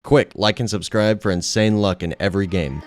Quick, like and subscribe for insane luck in every game.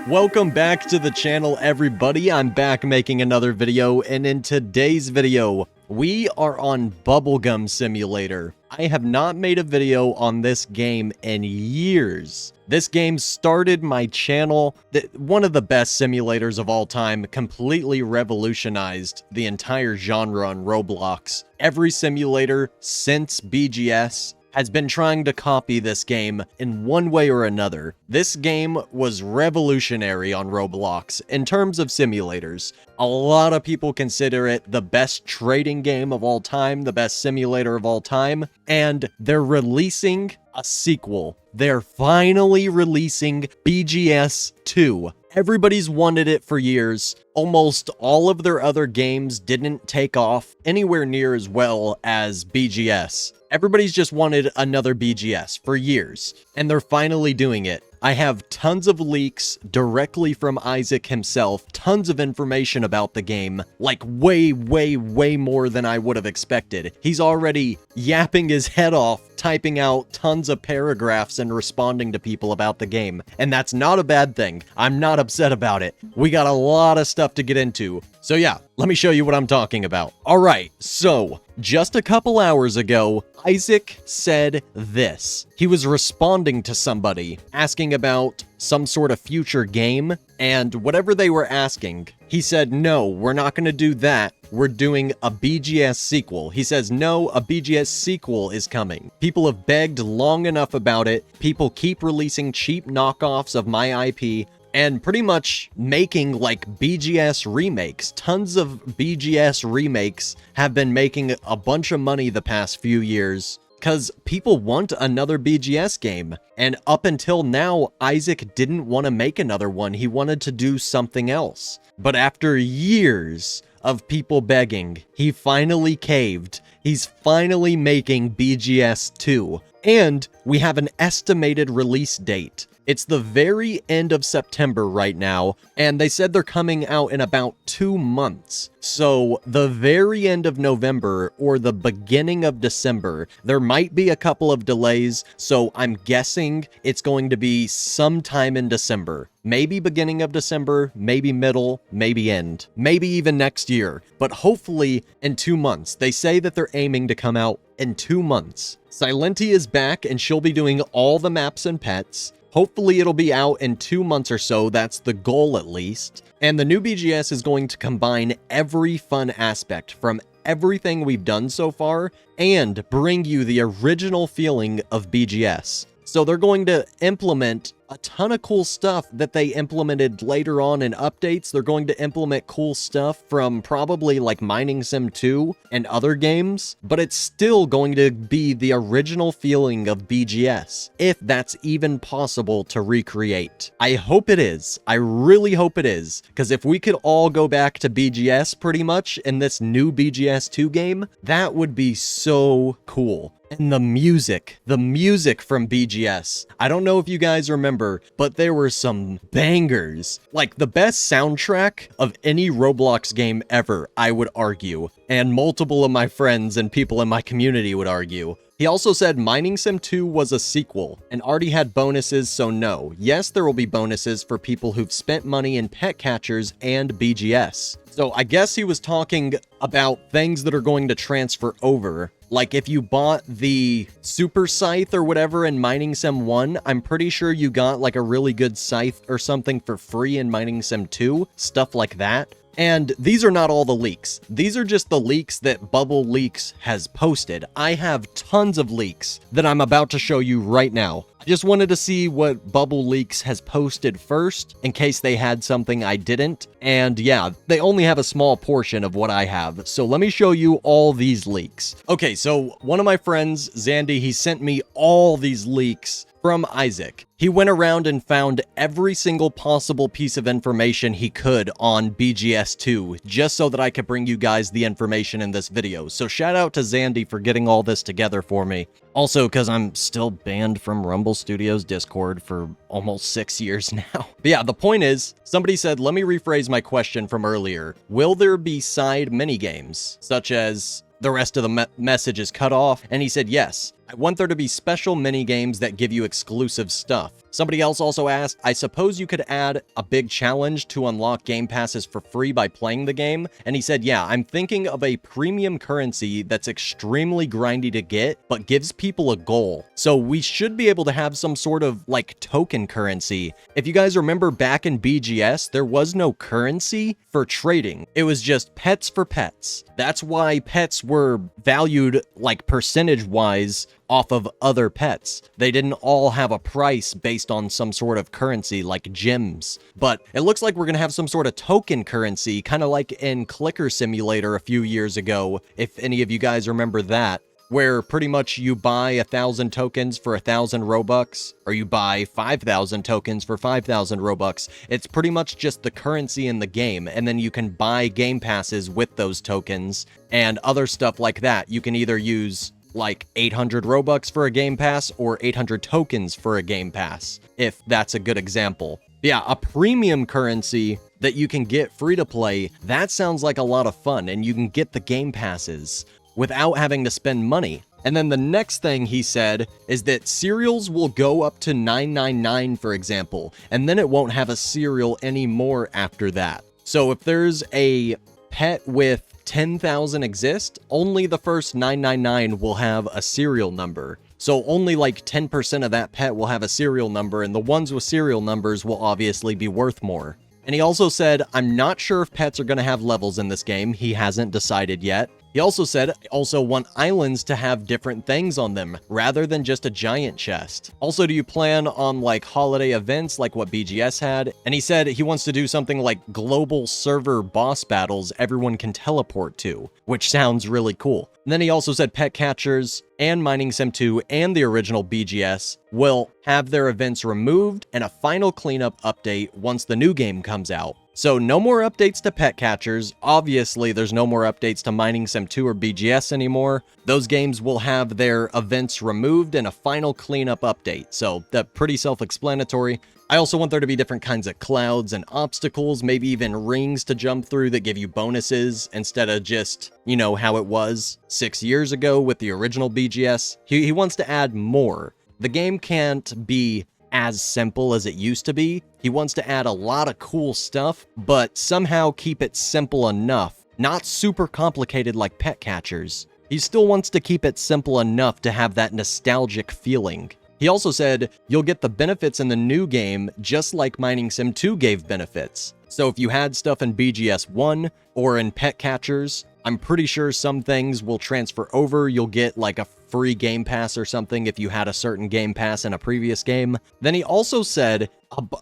Welcome back to the channel, everybody. I'm back making another video, and in today's video, we are on Bubblegum Simulator. I have not made a video on this game in years. This game started my channel. One of the best simulators of all time, completely revolutionized the entire genre on Roblox. Every simulator since BGS has been trying to copy this game in one way or another. This game was revolutionary on Roblox in terms of simulators. A lot of people consider it the best trading game of all time, the best simulator of all time, and they're releasing a sequel. They're finally releasing BGS 2. Everybody's wanted it for years. Almost all of their other games didn't take off anywhere near as well as BGS. Everybody's just wanted another BGS for years, and they're finally doing it. I have tons of leaks directly from Isaac himself, tons of information about the game, like way more than I would have expected. He's already yapping his head off, typing out tons of paragraphs and responding to people about the game. And that's not a bad thing. I'm not upset about it. We got a lot of stuff to get into. So yeah, let me show you what I'm talking about. Alright, so just a couple hours ago, Isaac said this. He was responding to somebody, asking about some sort of future game, and whatever they were asking, he said, no, we're not going to do that. We're doing a BGS sequel. He says, no, a BGS sequel is coming. People have begged long enough about it. People keep releasing cheap knockoffs of my IP, and pretty much making like BGS remakes. Tons of BGS remakes have been making a bunch of money the past few years because people want another BGS game. And up until now, Isaac didn't want to make another one. He wanted to do something else. But after years of people begging, he finally caved. He's finally making BGS 2. And we have an estimated release date. It's the very end of September right now, and they said they're coming out in about 2 months. So the very end of November or the beginning of December, there might be a couple of delays, so I'm guessing it's going to be sometime in December. Maybe beginning of December, maybe middle, maybe end, maybe even next year, but hopefully in 2 months. They say that they're aiming to come out in 2 months. Silenti is back, and she'll be doing all the maps and pets. Hopefully it'll be out in 2 months or so, that's the goal at least. And the new BGS is going to combine every fun aspect from everything we've done so far and bring you the original feeling of BGS. So they're going to implement a ton of cool stuff that they implemented later on in updates. They're going to implement cool stuff from probably like Mining Sim 2 and other games, but it's still going to be the original feeling of BGS, if that's even possible to recreate. I hope it is. I really hope it is, because if we could all go back to BGS pretty much in this new BGS 2 game, that would be so cool. And the music from BGS. I don't know if you guys remember, but there were some bangers. Like the best soundtrack of any Roblox game ever, I would argue. And multiple of my friends and people in my community would argue. He also said Mining Sim 2 was a sequel and already had bonuses, so no. Yes, there will be bonuses for people who've spent money in pet catchers and BGS. So I guess he was talking about things that are going to transfer over. Like if you bought the super scythe or whatever in Mining Sim 1, I'm pretty sure you got like a really good scythe or something for free in Mining Sim 2, stuff like that. And these are not all the leaks. These are just the leaks that Bubble Leaks has posted. I have tons of leaks that I'm about to show you right now. I just wanted to see what Bubble Leaks has posted first, in case they had something I didn't. And yeah, they only have a small portion of what I have. So let me show you all these leaks. Okay, so one of my friends, Zandy, he sent me all these leaks from Isaac. He went around and found every single possible piece of information he could on BGS2, just so that I could bring you guys the information in this video. So shout out to Zandy for getting all this together for me. Also, because I'm still banned from Rumble Studios Discord for almost 6 years now. But yeah, the point is, somebody said, let me rephrase my question from earlier. Will there be side minigames, such as the rest of the message is cut off? And he said yes. I want there to be special mini games that give you exclusive stuff. Somebody else also asked, I suppose you could add a big challenge to unlock game passes for free by playing the game? And he said, yeah, I'm thinking of a premium currency that's extremely grindy to get, but gives people a goal. So we should be able to have some sort of like token currency. If you guys remember back in BGS, there was no currency for trading. It was just pets for pets. That's why pets were valued like percentage-wise off of other pets. They didn't all have a price based on some sort of currency like gems. But it looks like we're gonna have some sort of token currency, kind of like in Clicker Simulator a few years ago, if any of you guys remember that, where pretty much you buy 1,000 tokens for 1,000 Robux, or you buy 5,000 tokens for 5,000 Robux. It's pretty much just the currency in the game, and then you can buy game passes with those tokens and other stuff like that. You can either use like 800 Robux for a game pass or 800 tokens for a game pass, if that's a good example. Yeah, a premium currency that you can get free to play, that sounds like a lot of fun, and you can get the game passes without having to spend money. And then the next thing he said is that cereals will go up to $9.99, for example, and then it won't have a cereal anymore after that. So if there's a pet with 10,000 exist, only the first 999 will have a serial number. So only like 10% of that pet will have a serial number, and the ones with serial numbers will obviously be worth more. And he also said, I'm not sure if pets are going to have levels in this game. He hasn't decided yet. He also said, I also want islands to have different things on them, rather than just a giant chest. Also, do you plan on like holiday events like what BGS had? And he said he wants to do something like global server boss battles everyone can teleport to, which sounds really cool. And then he also said pet catchers and Mining Sim 2 and the original BGS will have their events removed and a final cleanup update once the new game comes out. So no more updates to pet catchers. Obviously, there's no more updates to Mining Sim 2 or BGS anymore. Those games will have their events removed and a final cleanup update. So that's pretty self-explanatory. I also want there to be different kinds of clouds and obstacles, maybe even rings to jump through that give you bonuses instead of just, you know, how it was 6 years ago with the original BGS. He wants to add more. The game can't be as simple as it used to be. He wants to add a lot of cool stuff, but somehow keep it simple enough, not super complicated like pet catchers. He still wants to keep it simple enough to have that nostalgic feeling. He also said, you'll get the benefits in the new game just like Mining Sim 2 gave benefits. So if you had stuff in BGS 1 or in pet catchers, I'm pretty sure some things will transfer over. You'll get like a free game pass or something if you had a certain game pass in a previous game. Then he also said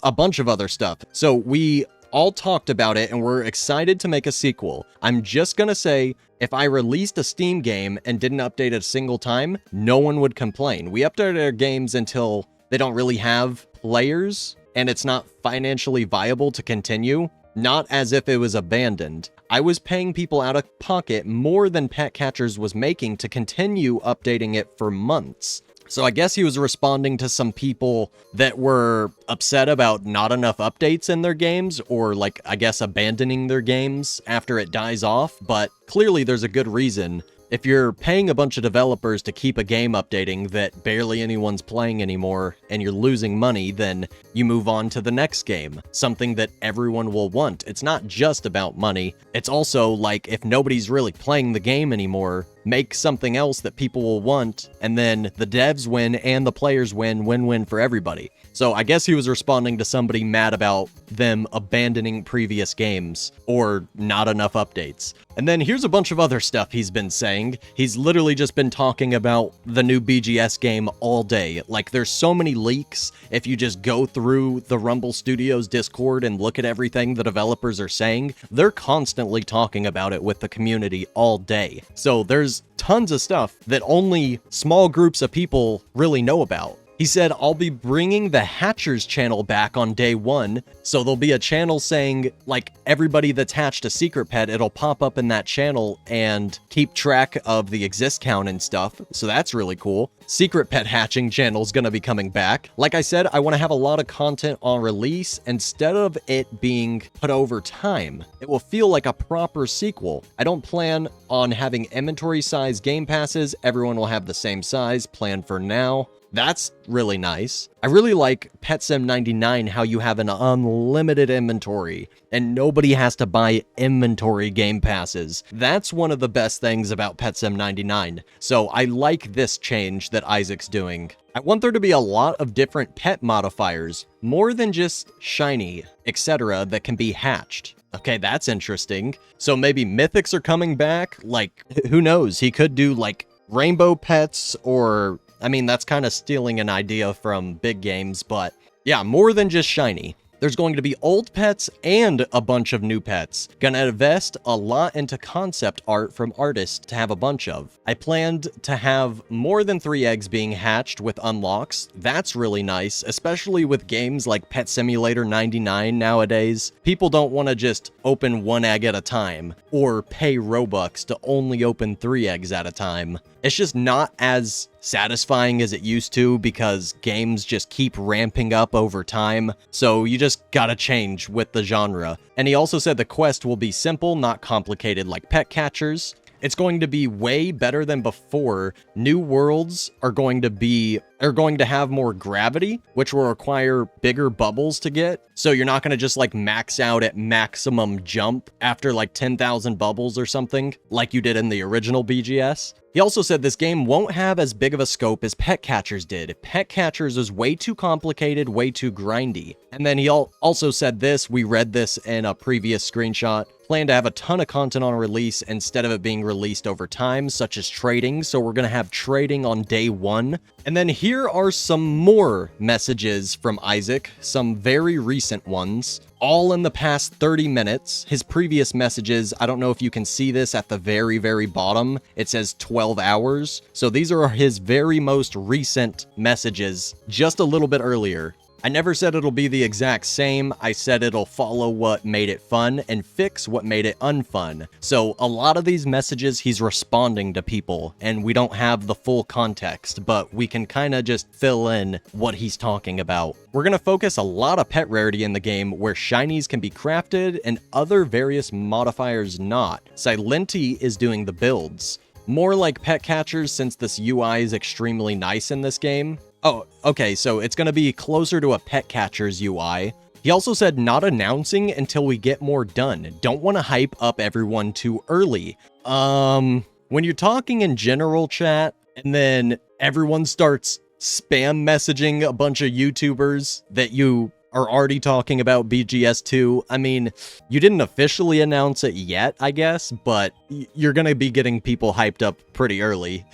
a bunch of other stuff. So we all talked about it and we're excited to make a sequel. I'm just gonna say, if I released a Steam game and didn't update it a single time, no one would complain. We updated our games until they don't really have players and it's not financially viable to continue. Not as if it was abandoned. I was paying people out of pocket more than Pet Catchers was making to continue updating it for months. So I guess he was responding to some people that were upset about not enough updates in their games, or like, I guess, abandoning their games after it dies off, but clearly there's a good reason. If you're paying a bunch of developers to keep a game updating that barely anyone's playing anymore and you're losing money, then you move on to the next game, something that everyone will want. It's not just about money. It's also like, if nobody's really playing the game anymore, make something else that people will want, and then the devs win and the players win, win-win for everybody. So I guess he was responding to somebody mad about them abandoning previous games or not enough updates. And then here's a bunch of other stuff he's been saying. He's literally just been talking about the new BGS game all day. Like, there's so many leaks. If you just go through the Rumble Studios Discord and look at everything the developers are saying, they're constantly talking about it with the community all day. So there's tons of stuff that only small groups of people really know about. He said, I'll be bringing the Hatchers channel back on day 1. So there'll be a channel saying, like, everybody that's hatched a secret pet, it'll pop up in that channel and keep track of the exist count and stuff. So that's really cool. Secret pet hatching channel's gonna be coming back. Like I said, I want to have a lot of content on release instead of it being put over time. It will feel like a proper sequel. I don't plan on having inventory size game passes. Everyone will have the same size planned for now. That's really nice. I really like PetSim 99, how you have an unlimited inventory and nobody has to buy inventory game passes. That's one of the best things about PetSim 99. So I like this change that Isaac's doing. I want there to be a lot of different pet modifiers, more than just shiny, etc., that can be hatched. Okay, that's interesting. So maybe mythics are coming back? Like, who knows? He could do like rainbow pets or... I mean, that's kind of stealing an idea from big games, but yeah, more than just shiny. There's going to be old pets and a bunch of new pets. Gonna invest a lot into concept art from artists to have a bunch of. I planned to have more than 3 eggs being hatched with unlocks. That's really nice, especially with games like Pet Simulator 99 nowadays. People don't want to just open 1 egg at a time or pay Robux to only open 3 eggs at a time. It's just not as satisfying as it used to because games just keep ramping up over time, so you just gotta change with the genre. And he also said the quest will be simple, not complicated like pet catchers. It's going to be way better than before. New worlds are going to have more gravity, which will require bigger bubbles to get. So you're not going to just like max out at maximum jump after like 10,000 bubbles or something like you did in the original BGS. He also said this game won't have as big of a scope as Pet Catchers did. Pet Catchers is way too complicated, way too grindy. And then he also said this, we read this in a previous screenshot, plan to have a ton of content on release instead of it being released over time, such as trading. So we're going to have trading on day 1. And then here are some more messages from Isaac, some very recent ones, all in the past 30 minutes. His previous messages, I don't know if you can see this at the very, very bottom. It says 12 hours. So these are his very most recent messages, just a little bit earlier. I never said it'll be the exact same. I said it'll follow what made it fun and fix what made it unfun. So a lot of these messages, he's responding to people and we don't have the full context, but we can kind of just fill in what he's talking about. We're going to focus a lot of pet rarity in the game where shinies can be crafted and other various modifiers not. Silenti is doing the builds. More like pet catchers since this UI is extremely nice in this game. Oh, okay, so it's going to be closer to a pet catcher's UI. He also said not announcing until we get more done. Don't want to hype up everyone too early. When you're talking in general chat, and then everyone starts spam messaging a bunch of YouTubers that you are already talking about BGS2. I mean, you didn't officially announce it yet, I guess, but you're going to be getting people hyped up pretty early.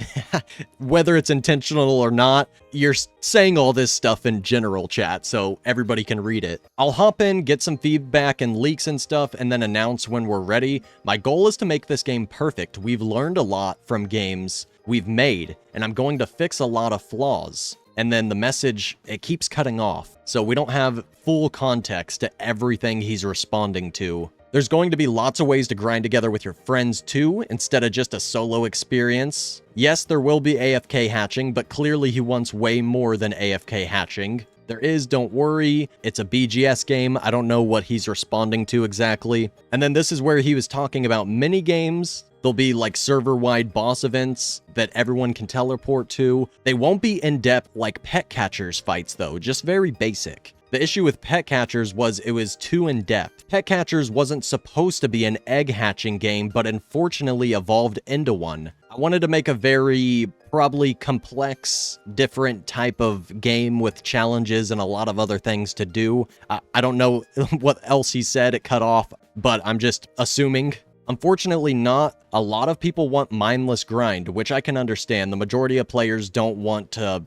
Whether it's intentional or not, you're saying all this stuff in general chat, so everybody can read it. I'll hop in, get some feedback and leaks and stuff, and then announce when we're ready. My goal is to make this game perfect. We've learned a lot from games we've made, and I'm going to fix a lot of flaws. And then the message, it keeps cutting off. So we don't have full context to everything he's responding to. There's going to be lots of ways to grind together with your friends too, instead of just a solo experience. Yes, there will be AFK hatching, but clearly he wants way more than AFK hatching. There is, don't worry, it's a BGS game. I don't know what he's responding to exactly. And then this is where he was talking about mini games. There'll be like server-wide boss events that everyone can teleport to. They won't be in-depth like Pet Catchers fights though, just very basic. The issue with Pet Catchers was it was too in-depth. Pet Catchers wasn't supposed to be an egg hatching game, but unfortunately evolved into one. I wanted to make a very probably complex, different type of game with challenges and a lot of other things to do. I don't know what else he said, it cut off, but I'm just assuming. Unfortunately not. A lot of people want mindless grind, which I can understand. The majority of players don't want to,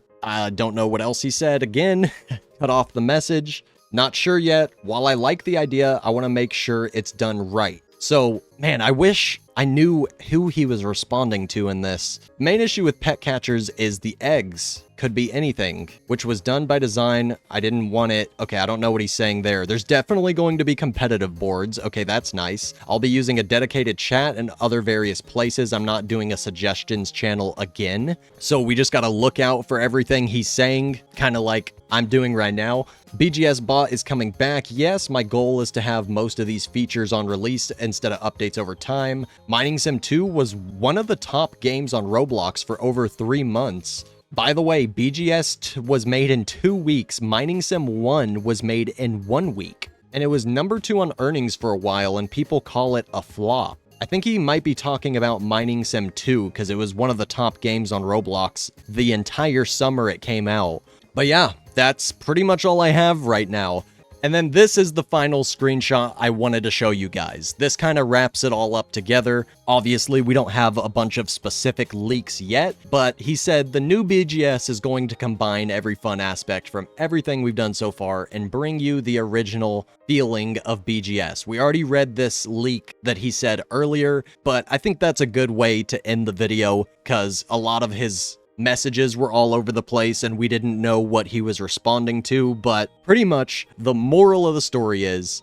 don't know what else he said. Again, cut off the message. Not sure yet. While I like the idea, I want to make sure it's done right. So, man, I wish I knew who he was responding to in this. Main issue with Pet Catchers is the eggs could be anything, which was done by design. I didn't want it. Okay, I don't know what he's saying there. There's definitely going to be competitive boards. Okay, that's nice. I'll be using a dedicated chat and other various places. I'm not doing a suggestions channel again. So we just got to look out for everything he's saying, kind of like I'm doing right now. BGS bot is coming back. Yes, my goal is to have most of these features on release instead of updates over time. Mining Sim 2 was one of the top games on Roblox for over 3 months. By the way, BGS was made in 2 weeks. Mining Sim 1 was made in 1 week. And it was number 2 on earnings for a while, and people call it a flop. I think he might be talking about Mining Sim 2 because it was one of the top games on Roblox the entire summer it came out. But yeah, that's pretty much all I have right now. And then this is the final screenshot I wanted to show you guys. This kind of wraps it all up together. Obviously, we don't have a bunch of specific leaks yet, but he said the new BGS is going to combine every fun aspect from everything we've done so far and bring you the original feeling of BGS. We already read this leak that he said earlier, but I think that's a good way to end the video because a lot of his messages were all over the place and we didn't know what he was responding to, but pretty much the moral of the story is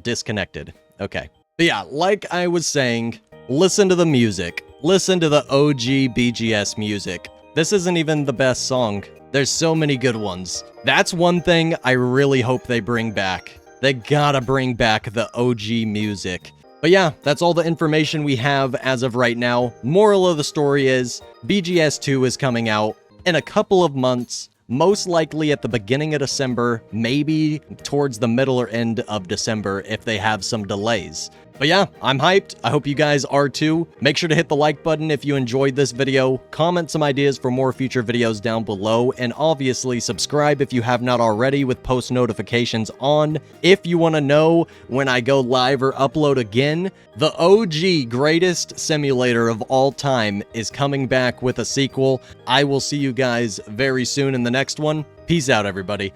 disconnected. Okay. But yeah, like I was saying, listen to the music. Listen to the OG BGS music. This isn't even the best song. There's so many good ones. That's one thing I really hope they bring back. They gotta bring back the OG music. But yeah, that's all the information we have as of right now. Moral of the story is, BGS 2 is coming out in a couple of months, most likely at the beginning of December, maybe towards the middle or end of December if they have some delays. But yeah, I'm hyped. I hope you guys are too. Make sure to hit the like button if you enjoyed this video, comment some ideas for more future videos down below, and obviously subscribe if you have not already with post notifications on. If you want to know when I go live or upload again, the OG greatest simulator of all time is coming back with a sequel. I will see you guys very soon in the next one. Peace out, everybody.